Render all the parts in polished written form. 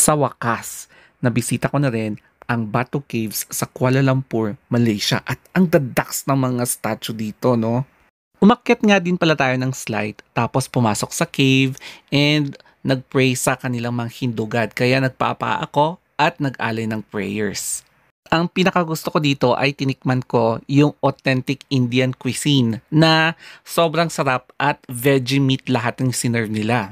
Sa wakas, nabisita ko na rin ang Batu Caves sa Kuala Lumpur, Malaysia at ang dadaks ng mga statue dito, no? Umakyat nga din pala tayo ng slide tapos pumasok sa cave and nagpray sa kanilang mga hindugad. Kaya nagpaapa ako at nag-alay ng prayers. Ang pinakagusto ko dito ay tinikman ko yung authentic Indian cuisine na sobrang sarap at veggie meat lahat ng sinerve nila.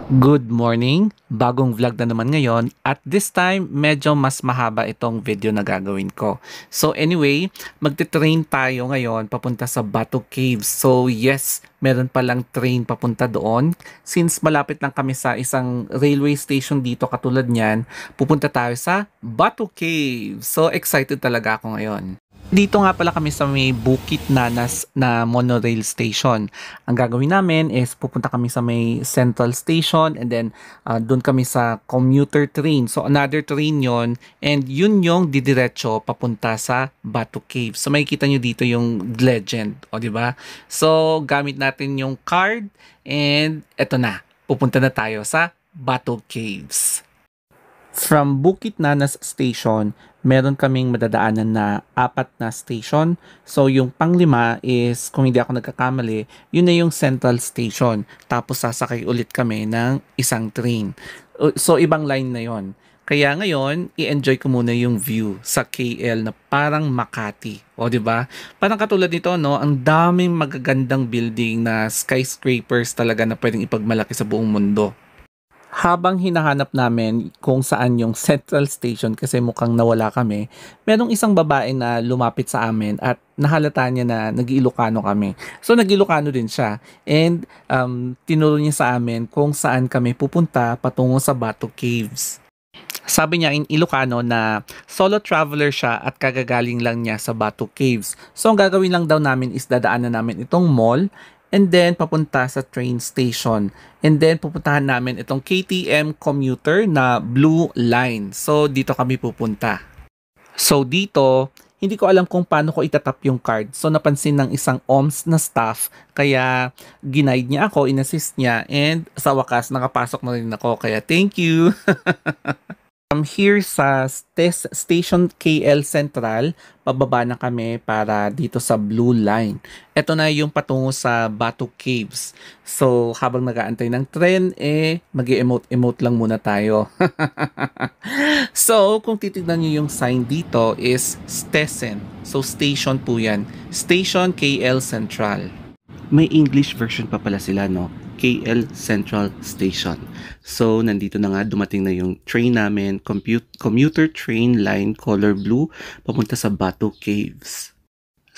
Good morning! Bagong vlog na naman ngayon at this time medyo mas mahaba itong video na gagawin ko. So anyway, magte-train tayo ngayon papunta sa Batu Caves. So yes, meron palang train papunta doon. Since malapit lang kami sa isang railway station dito katulad niyan, pupunta tayo sa Batu Caves. So excited talaga ako ngayon. Dito nga pala kami sa may Bukit Nanas na monorail station. Ang gagawin namin is pupunta kami sa may Central Station and then doon kami sa commuter train. So another train yon and yun yung didiretso papunta sa Batu Cave. So makikita nyo dito yung legend, o di ba? So gamit natin yung card and eto na, pupunta na tayo sa Batu Caves. From Bukit Nanas Station, meron kaming madadaanan na 4 na station. So yung panglima is, kung hindi ako nagkakamali, yun na yung Central Station. Tapos sasakay ulit kami ng isang train. So ibang line na yon. Kaya ngayon, i-enjoy ko muna yung view sa KL na parang Makati. O di ba? Parang katulad nito, no? Ang daming magagandang building na skyscrapers talaga na pwedeng ipagmalaki sa buong mundo. Habang hinahanap namin kung saan yung Central Station kasi mukhang nawala kami, merong isang babae na lumapit sa amin at nahalata niya na nag-Ilocano kami. So nag-Ilocano din siya and tinuro niya sa amin kung saan kami pupunta patungo sa Batu Caves. Sabi niya in Ilocano na solo traveler siya at kagagaling lang niya sa Batu Caves. So ang gagawin lang daw namin is dadaanan namin itong mall and then papunta sa train station. And then pupuntahan namin itong KTM commuter na Blue Line. So dito kami pupunta. So dito, hindi ko alam kung paano ko itatap yung card. So napansin ng isang OMS na staff, kaya ginaid niya ako, inassist niya, and sa wakas nakapasok na rin ako. Kaya thank you! From here sa Station KL Central, pababa na kami para dito sa Blue Line. Ito na yung patungo sa Batu Caves. So, habang nag-aantay ng tren, mag-emote lang muna tayo. So, kung titignan nyo yung sign dito is Stesen. So, station po yan. Station KL Central. May English version pa pala sila, no? KL Central Station. So, nandito na nga, dumating na yung train namin, commuter train line color blue, papunta sa Batu Caves.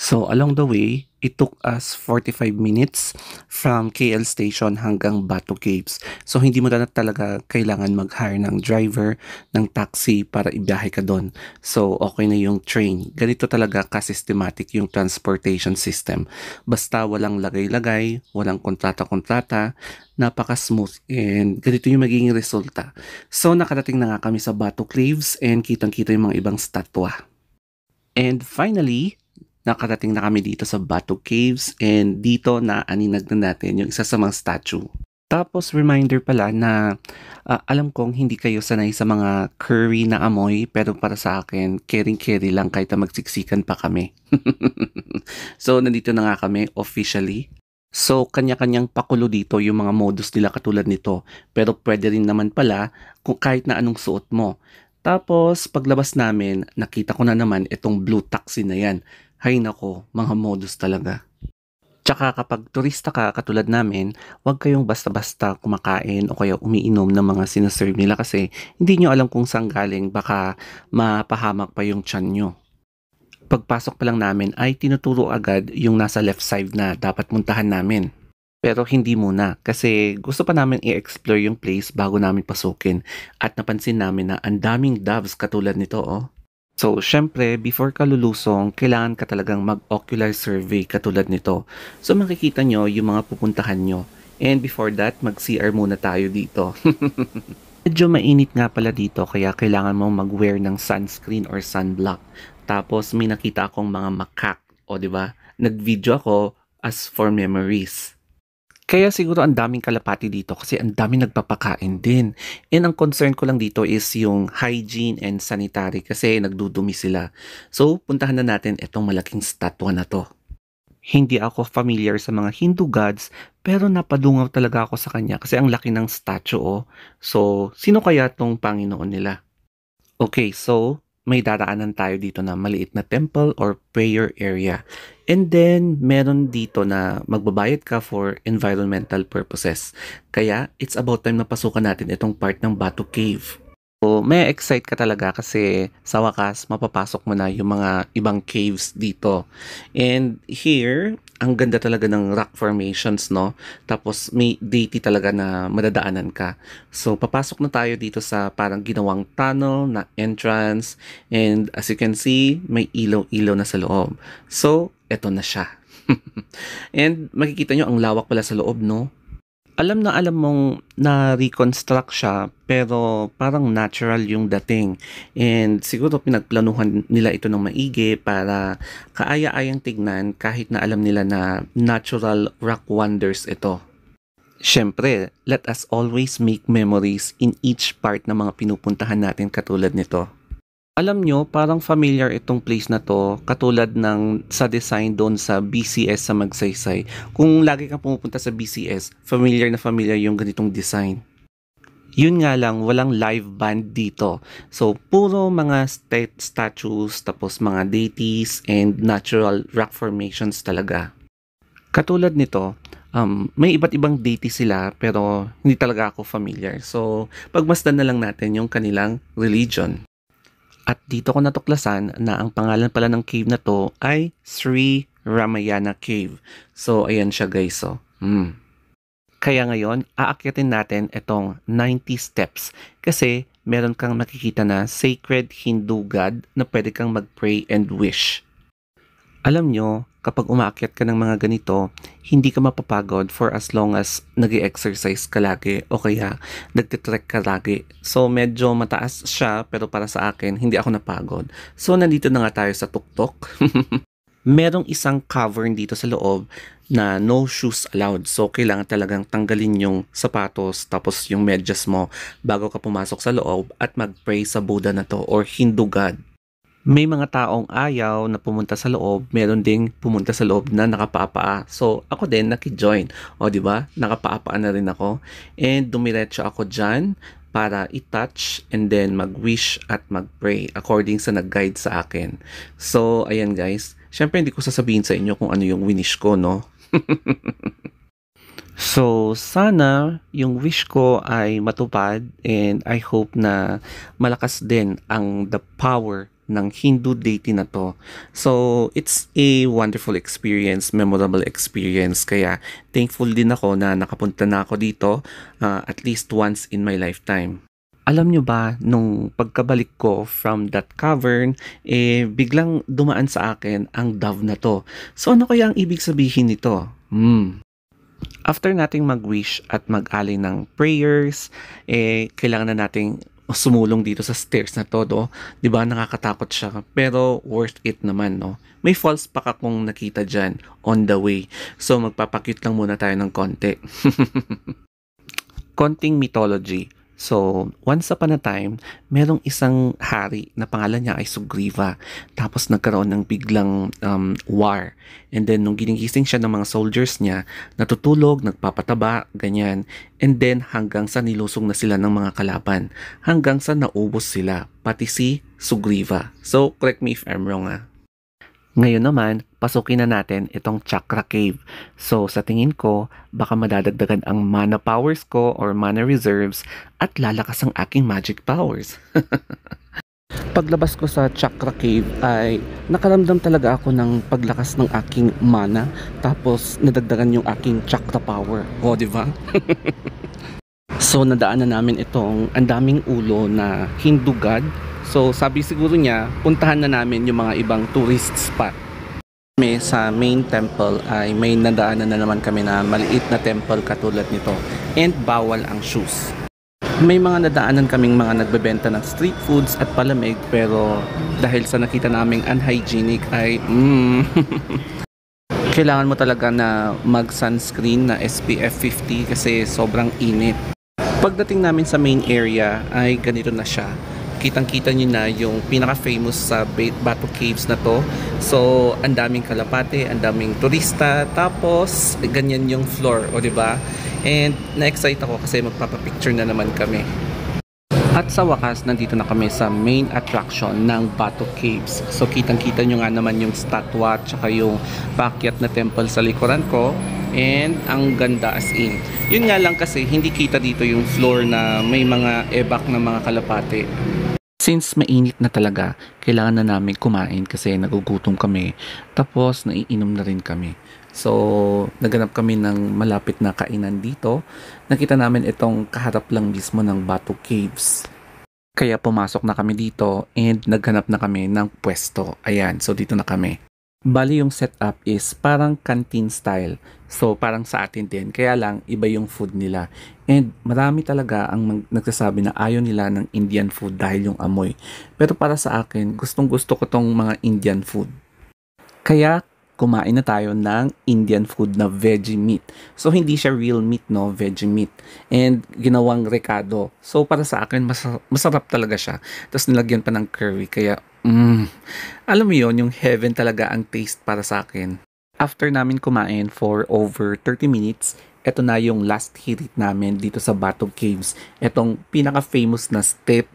So, along the way, it took us 45 minutes from KL Station hanggang Batu Caves. So, hindi mo na talaga kailangan mag-hire ng driver, ng taxi para ibiyahe ka doon. So, okay na yung train. Ganito talaga ka-systematic yung transportation system. Basta walang lagay-lagay, walang kontrata-kontrata, napaka-smooth and ganito yung magiging resulta. So, nakarating na nga kami sa Batu Caves and kitang-kita yung mga ibang statwa. And finally, nakarating na kami dito sa Batu Caves and dito na aninag na natin yung isa sa mga statue. Tapos reminder pala na alam kong hindi kayo sanay sa mga curry na amoy pero para sa akin, caring-carry lang kahit na magsiksikan pa kami. So nandito na nga kami officially. So kanya-kanyang pakulo dito yung mga modus nila katulad nito pero pwede rin naman pala kung kahit na anong suot mo. Tapos paglabas namin, nakita ko na naman itong blue taxi na yan. Hay nako, mga modus talaga. Tsaka kapag turista ka katulad namin, huwag kayong basta-basta kumakain o kaya umiinom ng mga sinaserve nila kasi hindi nyo alam kung saan galing, baka mapahamak pa yung tiyan nyo. Pagpasok pa lang namin ay tinuturo agad yung nasa left side na dapat muntahan namin. Pero hindi muna kasi gusto pa namin i-explore yung place bago namin pasukin at napansin namin na ang daming doves katulad nito oh. So, syempre, before ka lulusong, kailangan ka talagang mag-ocular survey katulad nito. So, makikita nyo yung mga pupuntahan nyo. And before that, mag-CR muna tayo dito. Medyo mainit nga pala dito, kaya kailangan mo mag-wear ng sunscreen or sunblock. Tapos, may nakita akong mga macaque O, di ba? Nag-video ako as for memories. Kaya siguro ang daming kalapati dito kasi ang daming nagpapakain din. And ang concern ko lang dito is yung hygiene and sanitary kasi nagdudumi sila. So, puntahan na natin itong malaking statwa na to. Hindi ako familiar sa mga Hindu gods, pero napadungaw talaga ako sa kanya kasi ang laki ng statue, oh. So, sino kaya tong Panginoon nila? Okay, so may daraanan tayo dito na maliit na temple or prayer area. And then, meron dito na magbabayad ka for environmental purposes. Kaya, it's about time na pasukan natin itong part ng Batu Cave. So, may excite ka talaga kasi sa wakas, mapapasok mo na yung mga ibang caves dito. And here, ang ganda talaga ng rock formations, no? Tapos may deity talaga na madadaanan ka. So, papasok na tayo dito sa parang ginawang tunnel na entrance. And as you can see, may ilaw-ilaw na sa loob. So, eto na siya. And makikita nyo, ang lawak pala sa loob, no? Alam na alam mong na-reconstruct siya pero parang natural yung dating. And siguro pinagplanuhan nila ito ng maigi para kaaya-ayang tignan kahit na alam nila na natural rock wonders ito. Siyempre, let us always make memories in each part ng mga pinupuntahan natin katulad nito. Alam nyo, parang familiar itong place na to katulad ng sa design doon sa BCS sa Magsaysay. Kung lagi kang pumupunta sa BCS, familiar na familiar yung ganitong design. Yun nga lang, walang live band dito. So, puro mga statues, tapos mga deities, and natural rock formations talaga. Katulad nito, may iba't ibang deity sila pero hindi talaga ako familiar. So, pagmasdan na lang natin yung kanilang religion. At dito ko natuklasan na ang pangalan pala ng cave na to ay Sri Ramayana Cave. So, ayan siya guys. So, Kaya ngayon, aakyatin natin itong 90 steps kasi meron kang makikita na sacred Hindu god na pwede kang mag-pray and wish. Alam nyo, kapag umaakyat ka ng mga ganito, hindi ka mapapagod for as long as nag-exercise ka lagi o kaya nagtitrek ka lagi. So medyo mataas siya pero para sa akin, hindi ako napagod. So nandito na nga tayo sa tuktok. Merong isang cavern dito sa loob na no shoes allowed. So kailangan talagang tanggalin yung sapatos tapos yung medyas mo bago ka pumasok sa loob at mag-pray sa Buddha na to or Hindu god. May mga taong ayaw na pumunta sa loob, meron ding pumunta sa loob na nakapaa. So, ako din naki-join. O, di ba? Nakapaa na rin ako. And dumiretso ako dyan para i-touch and then mag-wish at mag-pray according sa nag-guide sa akin. So, ayan guys. Siyempre, hindi ko sasabihin sa inyo kung ano yung winish ko, no? So, sana yung wish ko ay matupad and I hope na malakas din ang the power ng Hindu deity na to. So, it's a wonderful experience, memorable experience. Kaya, thankful din ako na nakapunta na ako dito at least once in my lifetime. Alam nyo ba, nung pagkabalik ko from that cavern, biglang dumaan sa akin ang dove na to. So, ano kaya ang ibig sabihin nito? After nating mag-wish at mag-alay ng prayers, kailangan na nating sumulong dito sa stairs na to, do? 'Di ba nakakatakot siya, pero worth it naman, no? May falls pa akong nakita diyan on the way. So magpapakit lang muna tayo ng konti. Konting mythology. So, once upon a time, merong isang hari na pangalan niya ay Sugriva. Tapos nagkaroon ng biglang war. And then, nung ginigising siya ng mga soldiers niya, natutulog, nagpapataba, ganyan. And then, hanggang sa nilusong na sila ng mga kalaban. Hanggang sa naubos sila, pati si Sugriva. So, correct me if I'm wrong, Ngayon naman, pasukin na natin itong Chakra Cave. So sa tingin ko, baka madadagdagan ang mana powers ko or mana reserves at lalakas ang aking magic powers. Paglabas ko sa Chakra Cave ay nakaramdam talaga ako ng paglakas ng aking mana tapos nadagdagan yung aking Chakra power. O, di ba? So nadaan na namin itong andaming ulo na Hindu god. So sabi siguro niya, puntahan na namin yung mga ibang tourist spot. Sa main temple ay may nadaanan na naman kami na maliit na temple katulad nito and bawal ang shoes. May mga nadaanan kaming mga nagbebenta ng street foods at palamig pero dahil sa nakita naming unhygienic ay kailangan mo talaga na mag-sunscreen na SPF 50 kasi sobrang init. Pagdating namin sa main area ay ganito na siya. Kitang-kita nyo na yung pinaka-famous sa Bato Caves na to. So, ang daming kalapate, ang daming turista, tapos ganyan yung floor, o diba? And na-excite ako kasi magpapapicture na naman kami. At sa wakas, nandito na kami sa main attraction ng Bato Caves. So, kitang-kita nyo nga naman yung statwa tsaka yung paakyat na temple sa likuran ko. And ang ganda as in. Yun nga lang kasi, hindi kita dito yung floor na may mga ebak na mga kalapate. Since mainit na talaga, kailangan na namin kumain kasi nagugutom kami. Tapos, naiinom na rin kami. So, naganap kami ng malapit na kainan dito. Nakita namin itong kaharap lang mismo ng Bato Caves. Kaya pumasok na kami dito and naghanap na kami ng pwesto. Ayan, so dito na kami. Bali yung setup is parang canteen style. So, parang sa atin din. Kaya lang, iba yung food nila. And marami talaga ang nagsasabi na ayaw nila ng Indian food dahil yung amoy. Pero para sa akin, gustong gusto ko tong mga Indian food. Kaya, kumain na tayo ng Indian food na veggie meat. So, hindi siya real meat, no? Veggie meat. And ginawang recado. So, para sa akin, masarap talaga siya. Tapos, nilagyan pa ng curry. Kaya, alam mo yon, yung heaven talaga ang taste para sa akin. After namin kumain for over 30 minutes, eto na yung last hirit namin dito sa Bato Caves. Etong pinaka-famous na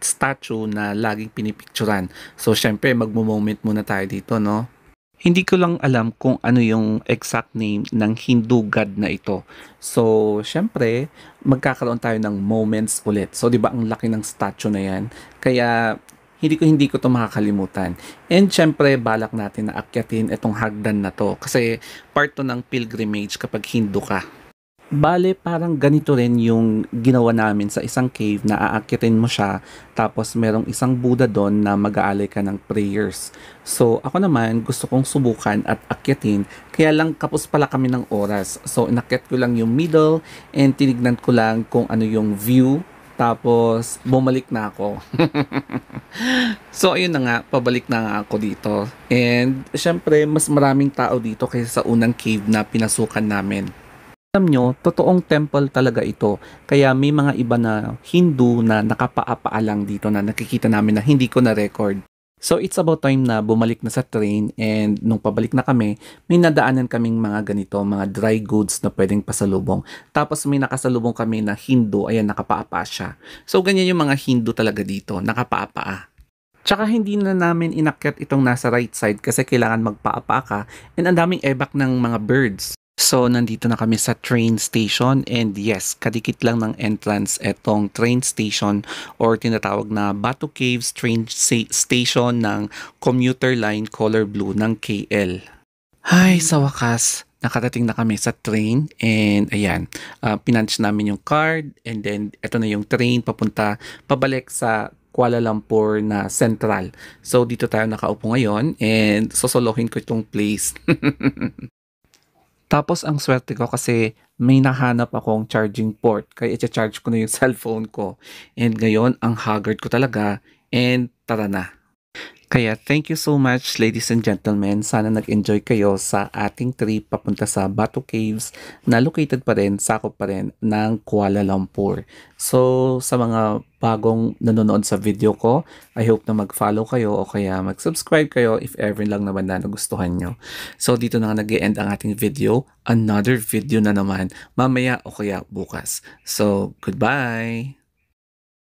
statue na laging pinipicturan. So, syempre, magmo-moment muna tayo dito, no? Hindi ko lang alam kung ano yung exact name ng Hindu god na ito. So, syempre, magkakaroon tayo ng moments ulit. So, di ba ang laki ng statue na yan? Kaya, hindi ko to makakalimutan. And syempre, balak natin na akyatin itong hagdan na to. Kasi, part to ng pilgrimage kapag Hindu ka. Bale, parang ganito rin yung ginawa namin sa isang cave na aakyatin mo siya tapos merong isang Buddha doon na mag-aalay ka ng prayers. So, ako naman gusto kong subukan at akyatin kaya lang kapos pala kami ng oras. So, inakyat ko lang yung middle and tinignan ko lang kung ano yung view tapos bumalik na ako. So, ayun na nga, pabalik na nga ako dito. And, syempre, mas maraming tao dito kaysa sa unang cave na pinasukan namin. Alam nyo, totoong temple talaga ito. Kaya may mga iba na Hindu na nakapaa-paa lang dito na nakikita namin na hindi ko na-record. So it's about time na bumalik na sa train and nung pabalik na kami, may nadaanan kaming mga ganito, mga dry goods na pwedeng pasalubong. Tapos may nakasalubong kami na Hindu, ayan nakapaa-paa siya. So ganyan yung mga Hindu talaga dito, nakapaa-paa. Tsaka hindi na namin inakyat itong nasa right side kasi kailangan magpaa-paa ka and ang daming ebak ng mga birds. So, nandito na kami sa train station and yes, kadikit lang ng entrance etong train station or tinatawag na Bato Caves train station ng commuter line color blue ng KL. Ay, sa wakas, nakarating na kami sa train and ayan, pinunch namin yung card and then eto na yung train pabalik sa Kuala Lumpur na Central. So, dito tayo nakaupo ngayon and sosolohin ko itong place. Tapos ang swerte ko kasi may nahanap akong charging port kaya i-charge ko na yung cellphone ko. And ngayon, ang haggard ko talaga and tara na. Kaya thank you so much ladies and gentlemen. Sana nag-enjoy kayo sa ating trip papunta sa Bato Caves na located pa rin, sakop pa rin ng Kuala Lumpur. So sa mga bagong nanonood sa video ko, I hope na mag-follow kayo o kaya mag-subscribe kayo if ever lang naman na nagustuhan nyo. So dito na nag-e-end ang ating video. Another video na naman mamaya o kaya bukas. So goodbye!